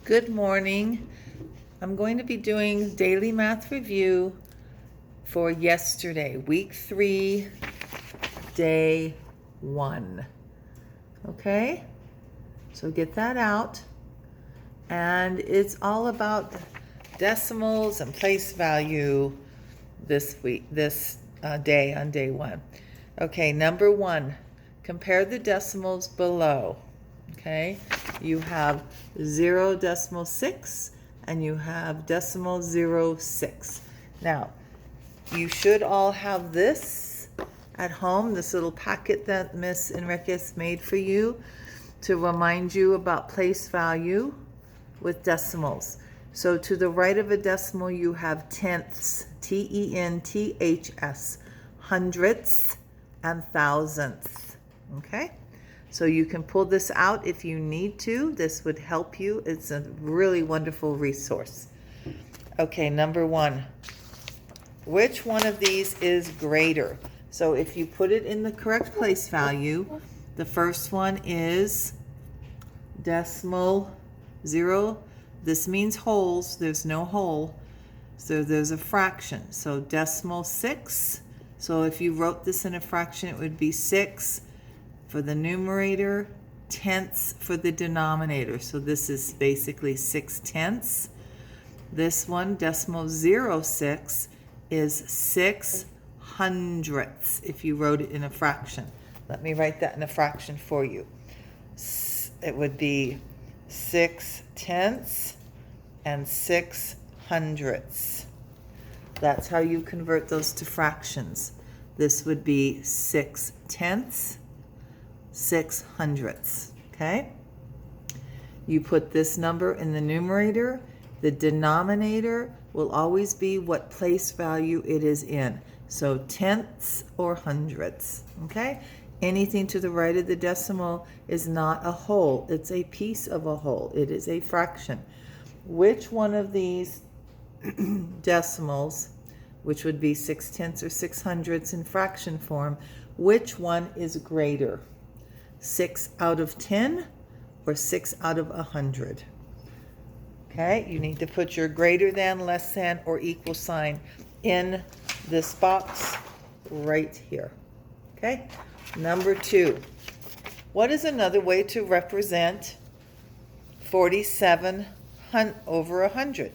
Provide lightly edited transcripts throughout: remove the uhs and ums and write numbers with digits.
Good morning. I'm going to be doing daily math review for yesterday, week 3, day 1. Okay? So get that out. And it's all about decimals and place value this week, this day on day 1. Okay, number 1, compare the decimals below. Okay, you have 0.6 and you have 0.06. Now, you should all have this at home, this little packet that Miss Enriquez made for you to remind you about place value with decimals. So to the right of a decimal, you have tenths, T-E-N-T-H-S, hundredths, and thousandths. Okay? So you can pull this out if you need to. This would help you. It's a really wonderful resource. Okay, number 1. Which one of these is greater? So if you put it in the correct place value, the first one is decimal 0. This means wholes. There's no whole. So there's a fraction. So decimal 6. So if you wrote this in a fraction, it would be 6 for the numerator, tenths for the denominator. So this is basically 6 tenths. This one, decimal 06, is 6 hundredths if you wrote it in a fraction. Let me write that in a fraction for you. It would be 6 tenths and 6 hundredths. That's how you convert those to fractions. This would be 6 tenths, 6 hundredths, okay? You put this number in the numerator. The denominator will always be what place value it is in. So tenths or hundredths, okay? Anything to the right of the decimal is not a whole. It's a piece of a whole. It is a fraction. Which one of these decimals, which would be 6 tenths or 6 hundredths in fraction form, which one is greater? 6 out of 10 or 6 out of 100? Okay, you need to put your greater than, less than, or equal sign in this box right here. Okay, number 2. What is another way to represent 47 over 100?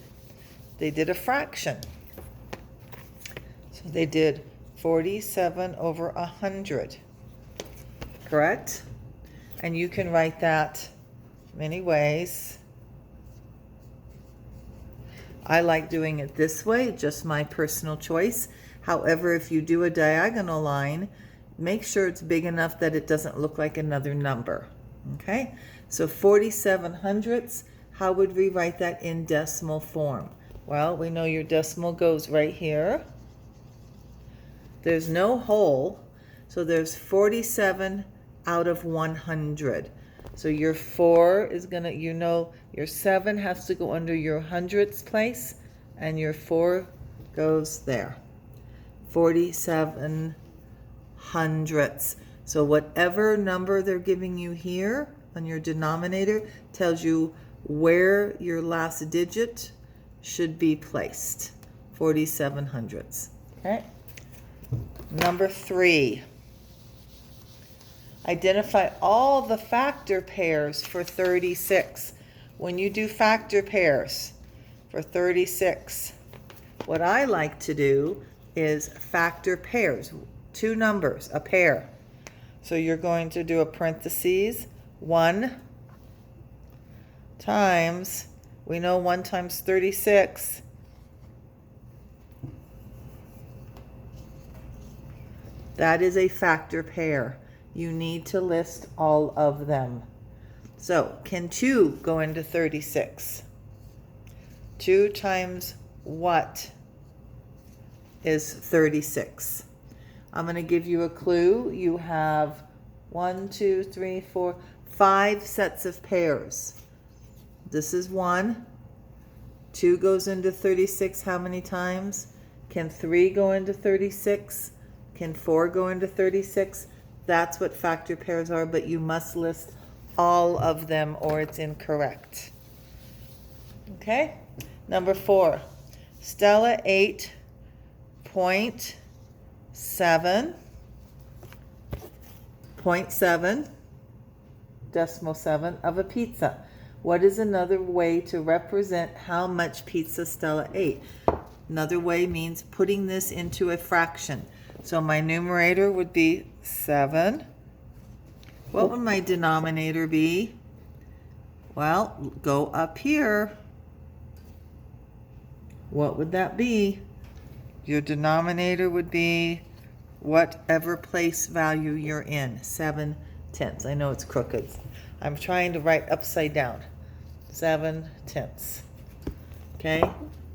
They did a fraction. So they did 47 over 100. Correct? And you can write that many ways. I like doing it this way, just my personal choice. However, if you do a diagonal line, make sure it's big enough that it doesn't look like another number. Okay? So 47 hundredths, how would we write that in decimal form? Well, we know your decimal goes right here. There's no whole, so there's 47 out of 100. So your 4 is gonna, your 7 has to go under your hundredths place, and your 4 goes there. 47 hundredths. So whatever number they're giving you here on your denominator tells you where your last digit should be placed. 47 hundredths. Okay. Number 3. Identify all the factor pairs for 36. When you do factor pairs for 36, what I like to do is factor pairs. 2 numbers, a pair. So you're going to do a parentheses, 1 times, we know 1 times 36. That is a factor pair. You need to list all of them. So, can 2 go into 36? 2 times what is 36? I'm going to give you a clue. You have 1, 2, 3, 4, 5 sets of pairs. This is 1. 2 goes into 36 how many times? Can 3 go into 36? Can 4 go into 36? That's what factor pairs are, but you must list all of them or it's incorrect. Okay, number 4, Stella ate 0.7 decimal 7 of a pizza. What is another way to represent how much pizza Stella ate? Another way means putting this into a fraction. So my numerator would be 7. What would my denominator be? Well, go up here. What would that be? Your denominator would be whatever place value you're in, 7/10. I know it's crooked. I'm trying to write upside down. 7/10. Okay,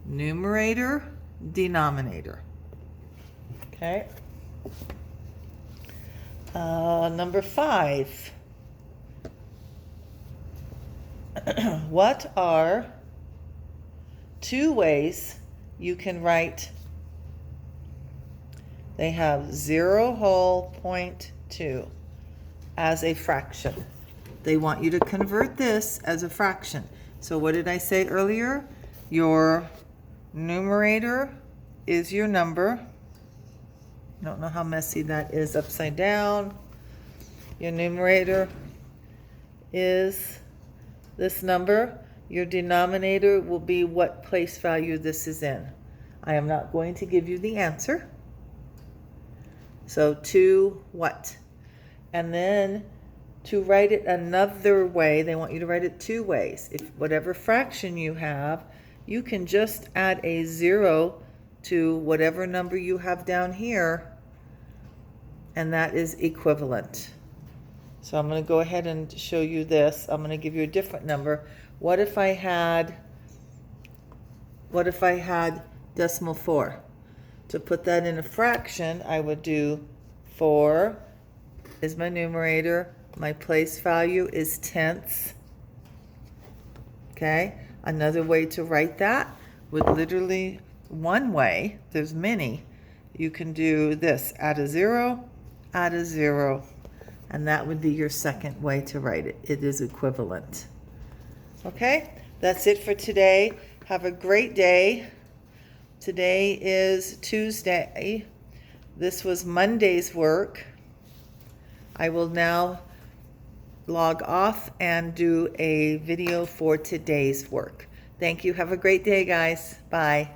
numerator, denominator. Okay. Number 5. What are 2 ways you can write? They have 0.2 as a fraction. They want you to convert this as a fraction. So what did I say earlier? Your numerator is your number. I don't know how messy that is upside down. Your numerator is this number. Your denominator will be what place value this is in. I am not going to give you the answer. So 2 what? And then to write it another way, they want you to write it 2 ways. If whatever fraction you have, you can just add a 0 to whatever number you have down here, and that is equivalent. So I'm going to go ahead and show you this. I'm going to give you a different number. What if I had decimal 4? To put that in a fraction, I would do 4 is my numerator. My place value is tenths. Okay, another way to write that would literally, one way, there's many, you can do this, add a 0, and that would be your second way to write it. It is equivalent. Okay, that's it for today. Have a great day. Today is Tuesday. This was Monday's work. I will now log off and do a video for today's work. Thank you. Have a great day, guys. Bye.